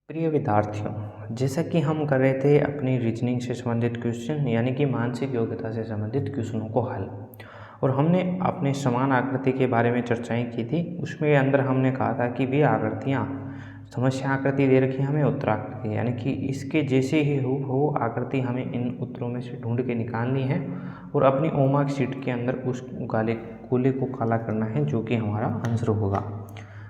प्रिय विद्यार्थियों, जैसा कि हम कर रहे थे अपनी रीजनिंग से संबंधित क्वेश्चन यानी कि मानसिक योग्यता से संबंधित क्वेश्चनों को हल, और हमने अपने समान आकृति के बारे में चर्चाएं की थी। उसमें अंदर हमने कहा था कि वे आकृतियाँ समस्या आकृति दे रखी है हमें, उत्तराकृति यानी कि इसके जैसे ही हो आकृति हमें इन उत्तरों में से ढूंढ के निकालनी है और अपनी होमवर्क शीट के अंदर उस गोले को काला करना है जो कि हमारा आंसर होगा।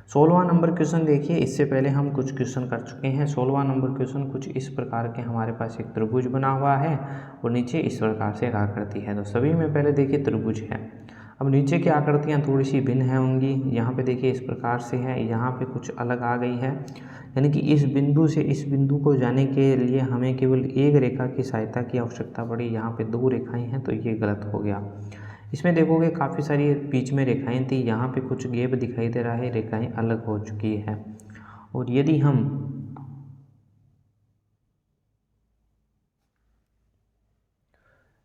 16वां नंबर क्वेश्चन देखिए। इससे पहले हम कुछ क्वेश्चन कर चुके हैं। 16वां नंबर क्वेश्चन कुछ इस प्रकार के हमारे पास एक त्रिभुज बना हुआ है और नीचे इस प्रकार से एक आकृति है। तो सभी में पहले देखिए त्रिभुज है। अब नीचे की आकृतियाँ थोड़ी सी भिन्न है होंगी। यहाँ पे देखिए इस प्रकार से है, यहाँ पे कुछ अलग आ गई है, यानी कि इस बिंदु से इस बिंदु को जाने के लिए हमें केवल एक रेखा की सहायता की आवश्यकता पड़ी। यहाँ पे दो रेखाएं हैं तो ये गलत हो गया। इसमें देखोगे काफ़ी सारी बीच में रेखाएं थी, यहाँ पे कुछ गैप दिखाई दे रहा है, रेखाएं अलग हो चुकी है। और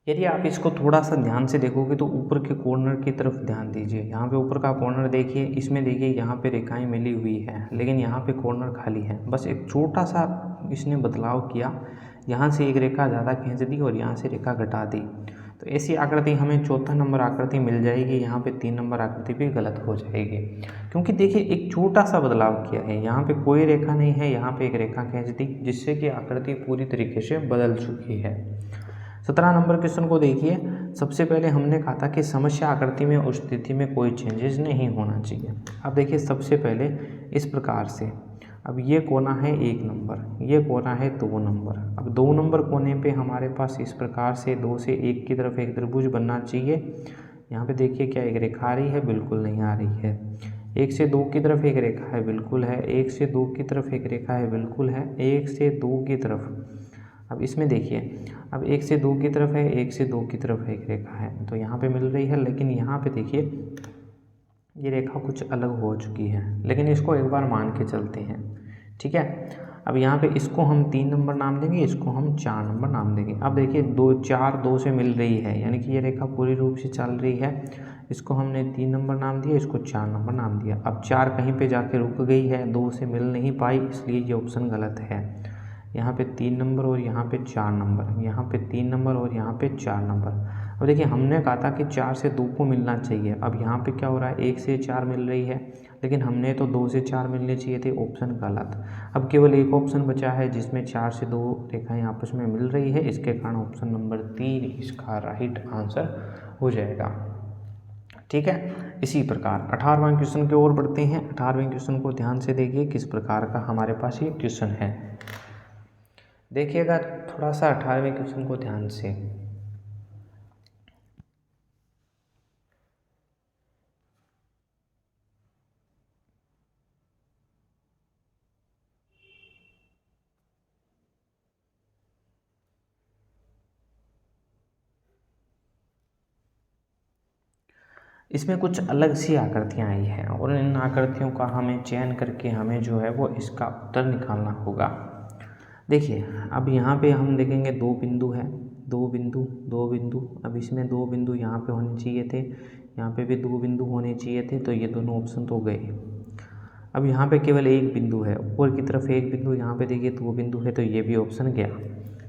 यदि आप इसको थोड़ा सा ध्यान से देखोगे तो ऊपर के कॉर्नर की तरफ ध्यान दीजिए। यहाँ पे ऊपर का कॉर्नर देखिए, इसमें देखिए यहाँ पे रेखाएं मिली हुई है लेकिन यहाँ पे कॉर्नर खाली है। बस एक छोटा सा इसने बदलाव किया, यहाँ से एक रेखा ज़्यादा खींच दी और यहाँ से रेखा घटा दी। तो ऐसी आकृति हमें चौथा नंबर आकृति मिल जाएगी। यहाँ पे 3 नंबर आकृति भी गलत हो जाएगी, क्योंकि देखिए एक छोटा सा बदलाव किया है। यहाँ पे कोई रेखा नहीं है, यहाँ पे एक रेखा खींच दी जिससे कि आकृति पूरी तरीके से बदल चुकी है। 17 नंबर क्वेश्चन को देखिए। सबसे पहले हमने कहा था कि समस्या आकृति में उस स्थिति में कोई चेंजेस नहीं होना चाहिए। अब देखिए सबसे पहले इस प्रकार से, अब ये कोना है 1 नंबर, ये कोना है 2 नंबर। अब 2 नंबर कोने पे हमारे पास इस प्रकार से 2 से 1 की तरफ एक त्रिभुज बनना चाहिए। यहाँ पे देखिए क्या एक रेखा आ रही है? बिल्कुल नहीं आ रही है। 1 से 2 की तरफ एक रेखा है, बिल्कुल है। 1 से 2 की तरफ एक रेखा है, बिल्कुल है। 1 से 2 की तरफ, अब इसमें देखिए, अब 1 से 2 की तरफ है, 1 से 2 की तरफ एक रेखा है तो यहाँ पे मिल रही है। लेकिन यहाँ पे देखिए ये रेखा कुछ अलग हो चुकी है, लेकिन इसको एक बार मान के चलते हैं, ठीक है। अब यहाँ पे इसको हम 3 नंबर नाम देंगे, इसको हम 4 नंबर नाम देंगे। अब देखिए 2 4 2 से मिल रही है, यानी कि ये रेखा पूरी रूप से चल रही है। इसको हमने 3 नंबर नाम दिया, इसको 4 नंबर नाम दिया। अब 4 कहीं पे जाके रुक गई है, 2 से मिल नहीं पाई, इसलिए ये ऑप्शन गलत है। यहाँ पे 3 नंबर और यहाँ पे 4 नंबर, यहाँ पे 3 नंबर और यहाँ पे 4 नंबर। अब देखिए हमने कहा था कि 4 से 2 को मिलना चाहिए। अब यहाँ पे क्या हो रहा है? 1 से 4 मिल रही है, लेकिन हमने तो 2 से 4 मिलने चाहिए थे, ऑप्शन गलत। अब केवल एक ऑप्शन बचा है जिसमें 4 से 2 रेखाएं आपस में मिल रही है, इसके कारण ऑप्शन नंबर 3 इसका राइट आंसर हो जाएगा, ठीक है। इसी प्रकार 18वां क्वेश्चन की ओर बढ़ते हैं। 18वें क्वेश्चन को ध्यान से देखिए किस प्रकार का हमारे पास ये क्वेश्चन है। देखिएगा थोड़ा सा 18वें क्वेश्चन को ध्यान से। इसमें कुछ अलग सी आकृतियाँ आई हैं और इन आकृतियों का हमें चयन करके हमें जो है वो इसका उत्तर निकालना होगा। देखिए अब यहाँ पे हम देखेंगे 2 बिंदु है, 2 बिंदु, 2 बिंदु। अब इसमें 2 बिंदु यहाँ पे होने चाहिए थे, यहाँ पे भी 2 बिंदु होने चाहिए थे, तो ये दोनों ऑप्शन तो गए। अब यहाँ पे केवल एक बिंदु है, ऊपर की तरफ एक बिंदु, यहाँ पे देखिए 2 बिंदु है, तो ये भी ऑप्शन गया,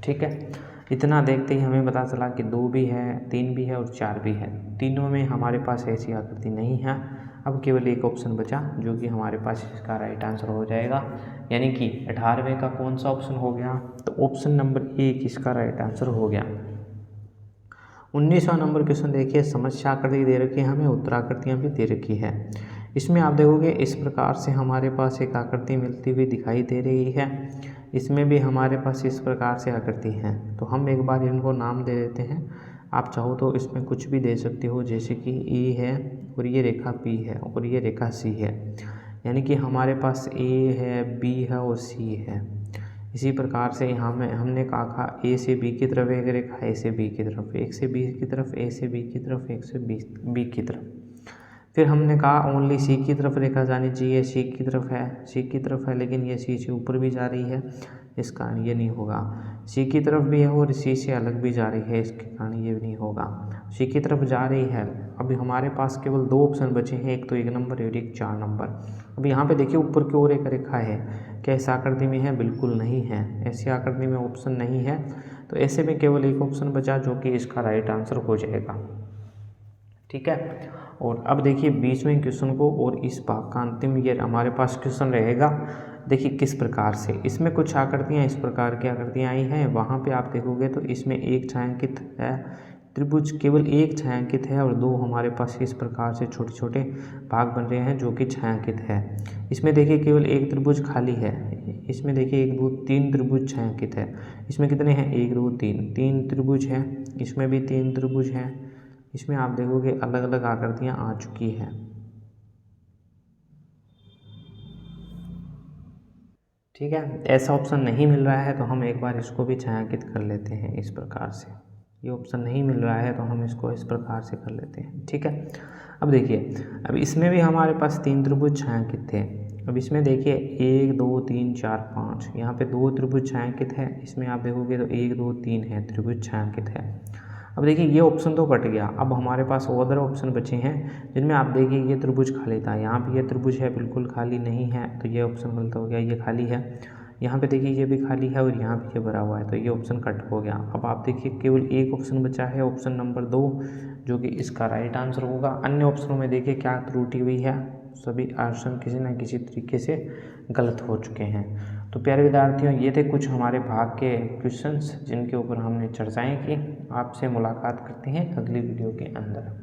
ठीक है। इतना देखते ही हमें पता चला कि 2 भी है, 3 भी है और 4 भी है। तीनों में हमारे पास ऐसी आकृति नहीं है। अब केवल एक ऑप्शन बचा जो कि हमारे पास इसका राइट आंसर हो जाएगा, यानी कि 18वें का कौन सा ऑप्शन हो गया? तो ऑप्शन नंबर 1 इसका राइट आंसर हो गया। 19वां नंबर क्वेश्चन देखिए। समस्या आकृति दे रखी है हमें, उत्तराकृतियाँ भी दे रखी है। इसमें आप देखोगे इस प्रकार से हमारे पास एक आकृति मिलती हुई दिखाई दे रही है। इसमें भी हमारे पास इस प्रकार से आकृति है, तो हम एक बार इनको नाम दे देते हैं। आप चाहो तो इसमें कुछ भी दे सकते हो, जैसे कि E है और ये रेखा P है और ये रेखा C है, यानी कि हमारे पास A है, B है और C है। इसी प्रकार से यहाँ में हमने कहा A से B की तरफ एक रेखा, A से B की तरफ, एक से B की तरफ, A से B की तरफ, एक से B की तरफ। फिर हमने कहा ओनली सी की तरफ रेखा जानी चाहिए, सी की तरफ है, लेकिन ये सी से ऊपर भी जा रही है, इस कारण ये नहीं होगा। सी की तरफ भी है और सी से अलग भी जा रही है, इसके कारण ये भी नहीं होगा। सी की तरफ जा रही है। अभी हमारे पास केवल 2 ऑप्शन बचे हैं, एक तो 1 नंबर और एक 4 नंबर। अब यहाँ पे देखिए ऊपर की ओर एक रेखा है, क्या इस आकृति में है? बिल्कुल नहीं है, ऐसी आकृति में ऑप्शन नहीं है। तो ऐसे में केवल एक ऑप्शन बचा जो कि इसका राइट आंसर हो जाएगा। ठीक है, और अब देखिए बीच में क्वेश्चन को और इस भाग का अंतिम ये हमारे पास क्वेश्चन रहेगा। देखिए किस प्रकार से, इसमें कुछ आकृतियाँ इस प्रकार की आकृतियाँ आई हैं, वहाँ पे आप देखोगे तो इसमें एक छायांकित है त्रिभुज, केवल एक छायांकित है और 2 हमारे पास इस प्रकार से छोटे छोटे भाग बन रहे हैं जो कि छायांकित है। इसमें देखिए केवल एक त्रिभुज खाली है, इसमें देखिए 1 2 3 त्रिभुज छायांकित है। इसमें कितने हैं? 1 2 3 त्रिभुज हैं, इसमें भी 3 त्रिभुज हैं। इसमें आप देखोगे अलग अलग आकृतियाँ आ चुकी हैं। ठीक है, ऐसा ऑप्शन नहीं मिल रहा है तो हम एक बार इसको भी छायांकित कर लेते हैं इस प्रकार से। ये ऑप्शन नहीं मिल रहा है तो हम इसको इस प्रकार से कर लेते हैं। ठीक है, अब देखिए अब इसमें भी हमारे पास 3 त्रिभुज छायांकित थे। अब इसमें देखिए 1 2 3 4 5, यहाँ पे 2 त्रिभुज छायांकित है। इसमें आप देखोगे तो 1 2 3 है, त्रिभुज छायांकित है। अब देखिए ये ऑप्शन तो कट गया, अब हमारे पास अदर ऑप्शन बचे हैं जिनमें आप देखिए ये त्रिभुज खाली था, यहाँ पे ये त्रिभुज है बिल्कुल खाली नहीं है, तो ये ऑप्शन गलत हो गया, ये खाली है। यहाँ पे देखिए ये भी खाली है और यहाँ पे ये भरा हुआ है, तो ये ऑप्शन कट हो गया। अब आप देखिए केवल एक ऑप्शन बचा है, ऑप्शन नंबर 2, जो कि इसका राइट आंसर होगा। अन्य ऑप्शनों में देखिए क्या त्रुटि हुई है, सभी ऑप्शन किसी न किसी तरीके से गलत हो चुके हैं। तो प्यारे विद्यार्थियों, ये थे कुछ हमारे भाग के क्वेश्चंस जिनके ऊपर हमने चर्चाएं की। आपसे मुलाकात करते हैं अगली वीडियो के अंदर।